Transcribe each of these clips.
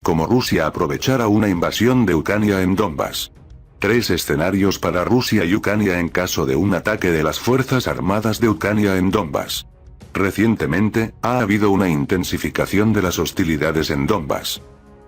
Cómo Rusia aprovechará una invasión de Ucrania en Donbas. 3 escenarios para Rusia y Ucrania en caso de un ataque de las Fuerzas Armadas de Ucrania en Donbas. Recientemente, ha habido una intensificación de las hostilidades en Donbas.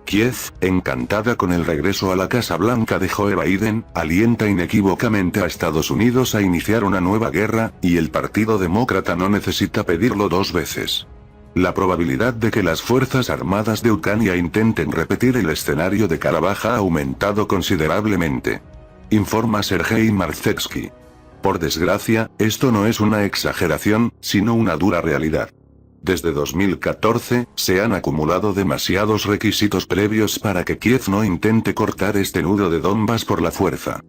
Kiev, encantada con el regreso a la Casa Blanca de Joe Biden, alienta inequívocamente a Estados Unidos a iniciar una nueva guerra, y el Partido Demócrata no necesita pedirlo 2 veces. La probabilidad de que las Fuerzas Armadas de Ucrania intenten repetir el escenario de Karabaj ha aumentado considerablemente. Informa Sergei Marzhevsky. Por desgracia, esto no es una exageración, sino una dura realidad. Desde 2014, se han acumulado demasiados requisitos previos para que Kiev no intente cortar este nudo de Donbas por la fuerza.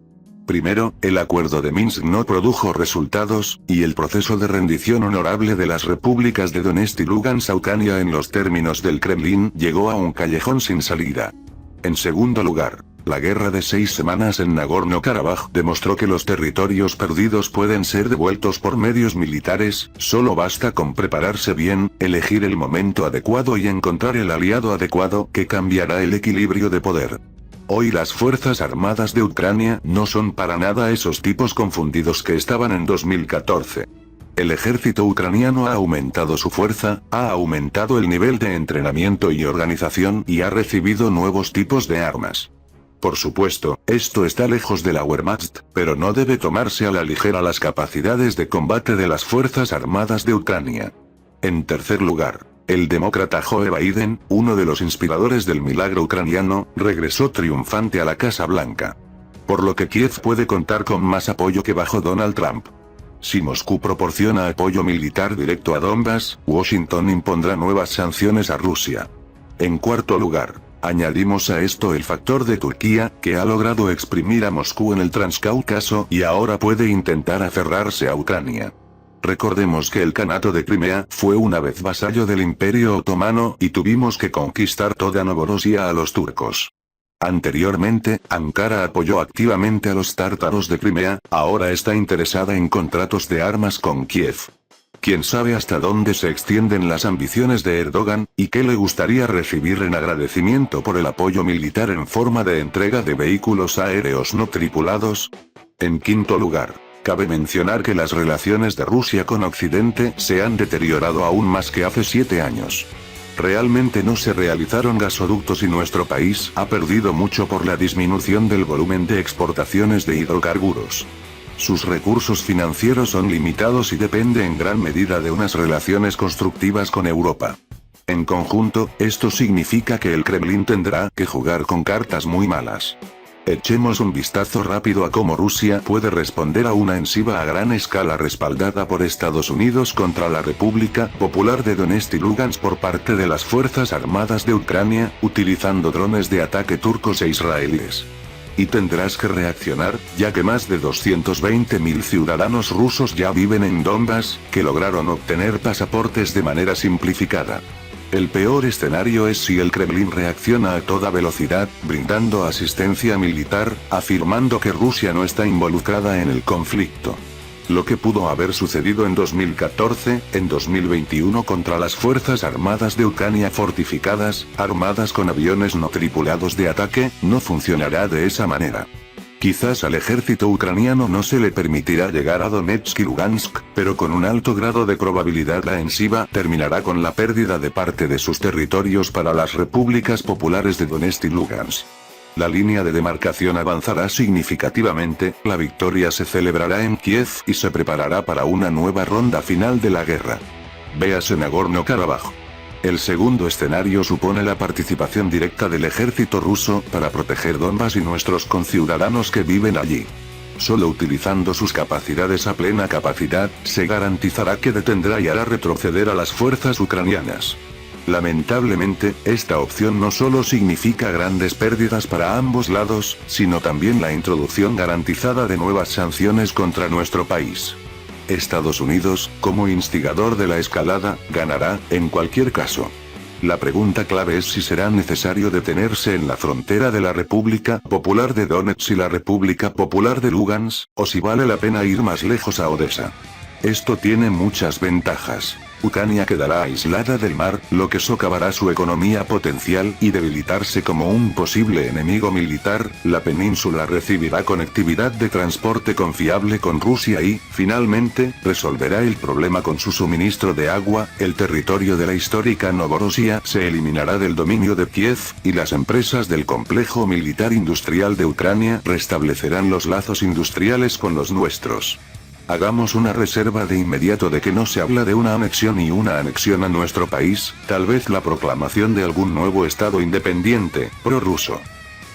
Primero, el acuerdo de Minsk no produjo resultados, y el proceso de rendición honorable de las repúblicas de Donetsk y Lugansk a Ucrania en los términos del Kremlin llegó a un callejón sin salida. En segundo lugar, la guerra de 6 semanas en Nagorno-Karabaj demostró que los territorios perdidos pueden ser devueltos por medios militares, solo basta con prepararse bien, elegir el momento adecuado y encontrar el aliado adecuado que cambiará el equilibrio de poder. Hoy las Fuerzas Armadas de Ucrania no son para nada esos tipos confundidos que estaban en 2014. El ejército ucraniano ha aumentado su fuerza, ha aumentado el nivel de entrenamiento y organización y ha recibido nuevos tipos de armas. Por supuesto, esto está lejos de la Wehrmacht, pero no debe tomarse a la ligera las capacidades de combate de las Fuerzas Armadas de Ucrania. En tercer lugar, el demócrata Joe Biden, uno de los inspiradores del milagro ucraniano, regresó triunfante a la Casa Blanca. Por lo que Kiev puede contar con más apoyo que bajo Donald Trump. Si Moscú proporciona apoyo militar directo a Donbas, Washington impondrá nuevas sanciones a Rusia. En cuarto lugar, añadimos a esto el factor de Turquía, que ha logrado exprimir a Moscú en el Transcáucaso y ahora puede intentar aferrarse a Ucrania. Recordemos que el Kanato de Crimea fue una vez vasallo del Imperio Otomano y tuvimos que conquistar toda Novorossiya a los turcos. Anteriormente, Ankara apoyó activamente a los tártaros de Crimea, ahora está interesada en contratos de armas con Kiev. Quién sabe hasta dónde se extienden las ambiciones de Erdogan, y qué le gustaría recibir en agradecimiento por el apoyo militar en forma de entrega de vehículos aéreos no tripulados. En quinto lugar, cabe mencionar que las relaciones de Rusia con Occidente se han deteriorado aún más que hace 7 años. Realmente no se realizaron gasoductos y nuestro país ha perdido mucho por la disminución del volumen de exportaciones de hidrocarburos. Sus recursos financieros son limitados y depende en gran medida de unas relaciones constructivas con Europa. En conjunto, esto significa que el Kremlin tendrá que jugar con cartas muy malas. Echemos un vistazo rápido a cómo Rusia puede responder a una ofensiva a gran escala respaldada por Estados Unidos contra la República Popular de Donetsk y Lugansk por parte de las Fuerzas Armadas de Ucrania, utilizando drones de ataque turcos e israelíes. Y tendrás que reaccionar, ya que más de 220.000 ciudadanos rusos ya viven en Donbas, que lograron obtener pasaportes de manera simplificada. El peor escenario es si el Kremlin reacciona a toda velocidad, brindando asistencia militar, afirmando que Rusia no está involucrada en el conflicto. Lo que pudo haber sucedido en 2014, en 2021 contra las Fuerzas Armadas de Ucrania fortificadas, armadas con aviones no tripulados de ataque, no funcionará de esa manera. Quizás al ejército ucraniano no se le permitirá llegar a Donetsk y Lugansk, pero con un alto grado de probabilidad la ofensiva terminará con la pérdida de parte de sus territorios para las repúblicas populares de Donetsk y Lugansk. La línea de demarcación avanzará significativamente, la victoria se celebrará en Kiev y se preparará para una nueva ronda final de la guerra. Véase Nagorno-Karabaj. El segundo escenario supone la participación directa del ejército ruso para proteger Donbas y nuestros conciudadanos que viven allí. Solo utilizando sus capacidades a plena capacidad, se garantizará que detendrá y hará retroceder a las fuerzas ucranianas. Lamentablemente, esta opción no solo significa grandes pérdidas para ambos lados, sino también la introducción garantizada de nuevas sanciones contra nuestro país. Estados Unidos, como instigador de la escalada, ganará, en cualquier caso. La pregunta clave es si será necesario detenerse en la frontera de la República Popular de Donetsk y la República Popular de Lugansk, o si vale la pena ir más lejos a Odessa. Esto tiene muchas ventajas. Ucrania quedará aislada del mar, lo que socavará su economía potencial y debilitarse como un posible enemigo militar. La península recibirá conectividad de transporte confiable con Rusia y, finalmente, resolverá el problema con su suministro de agua. El territorio de la histórica Novorossiya se eliminará del dominio de Kiev, y las empresas del complejo militar industrial de Ucrania restablecerán los lazos industriales con los nuestros. Hagamos una reserva de inmediato de que no se habla de una anexión y una anexión a nuestro país, tal vez la proclamación de algún nuevo estado independiente, prorruso.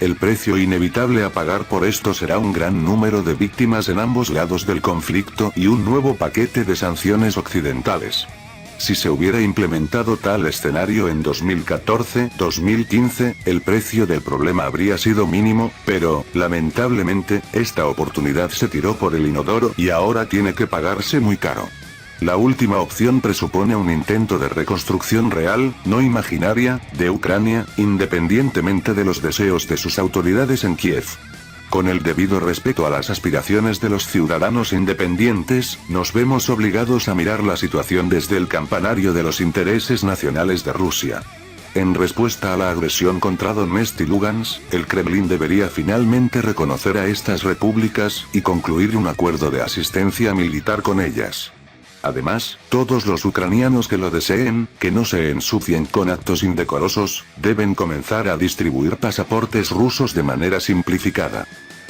El precio inevitable a pagar por esto será un gran número de víctimas en ambos lados del conflicto y un nuevo paquete de sanciones occidentales. Si se hubiera implementado tal escenario en 2014-2015, el precio del problema habría sido mínimo, pero, lamentablemente, esta oportunidad se tiró por el inodoro y ahora tiene que pagarse muy caro. La última opción presupone un intento de reconstrucción real, no imaginaria, de Ucrania, independientemente de los deseos de sus autoridades en Kiev. Con el debido respeto a las aspiraciones de los ciudadanos independientes, nos vemos obligados a mirar la situación desde el campanario de los intereses nacionales de Rusia. En respuesta a la agresión contra Donetsk y Lugansk, el Kremlin debería finalmente reconocer a estas repúblicas y concluir un acuerdo de asistencia militar con ellas. Además, todos los ucranianos que lo deseen, que no se ensucien con actos indecorosos, deben comenzar a distribuir pasaportes rusos de manera simplificada.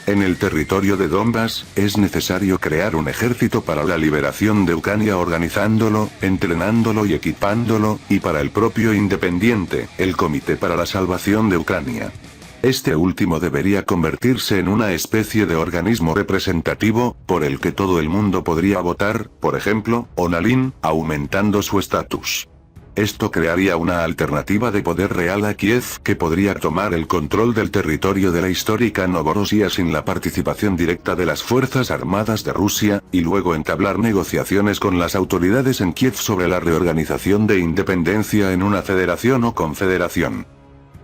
En el territorio de Donbass, es necesario crear un ejército para la liberación de Ucrania organizándolo, entrenándolo y equipándolo, y para el propio independiente, el Comité para la Salvación de Ucrania. Este último debería convertirse en una especie de organismo representativo, por el que todo el mundo podría votar, por ejemplo, Onalin, aumentando su estatus. Esto crearía una alternativa de poder real a Kiev que podría tomar el control del territorio de la histórica Novorossiya sin la participación directa de las Fuerzas Armadas de Rusia, y luego entablar negociaciones con las autoridades en Kiev sobre la reorganización de independencia en una federación o confederación,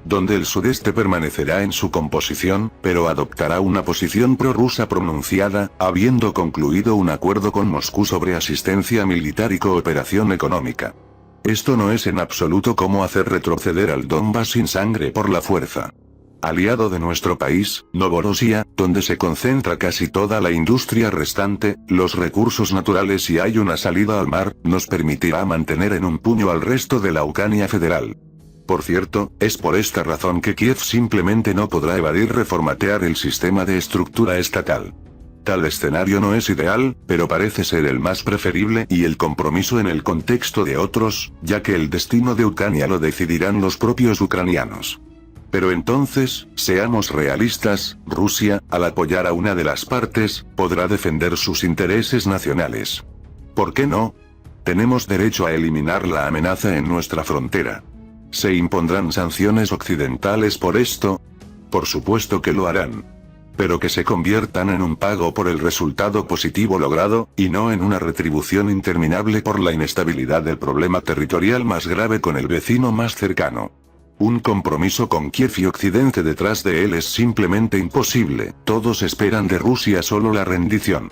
donde el sudeste permanecerá en su composición, pero adoptará una posición prorrusa pronunciada, habiendo concluido un acuerdo con Moscú sobre asistencia militar y cooperación económica. Esto no es en absoluto como hacer retroceder al Donbass sin sangre por la fuerza. Aliado de nuestro país, Novorossiya, donde se concentra casi toda la industria restante, los recursos naturales y hay una salida al mar, nos permitirá mantener en un puño al resto de la Ucrania federal. Por cierto, es por esta razón que Kiev simplemente no podrá evadir reformatear el sistema de estructura estatal. Tal escenario no es ideal, pero parece ser el más preferible y el compromiso en el contexto de otros, ya que el destino de Ucrania lo decidirán los propios ucranianos. Pero entonces, seamos realistas, Rusia, al apoyar a una de las partes, podrá defender sus intereses nacionales. ¿Por qué no? Tenemos derecho a eliminar la amenaza en nuestra frontera. ¿Se impondrán sanciones occidentales por esto? Por supuesto que lo harán. Pero que se conviertan en un pago por el resultado positivo logrado, y no en una retribución interminable por la inestabilidad del problema territorial más grave con el vecino más cercano. Un compromiso con Kiev y Occidente detrás de él es simplemente imposible, todos esperan de Rusia solo la rendición.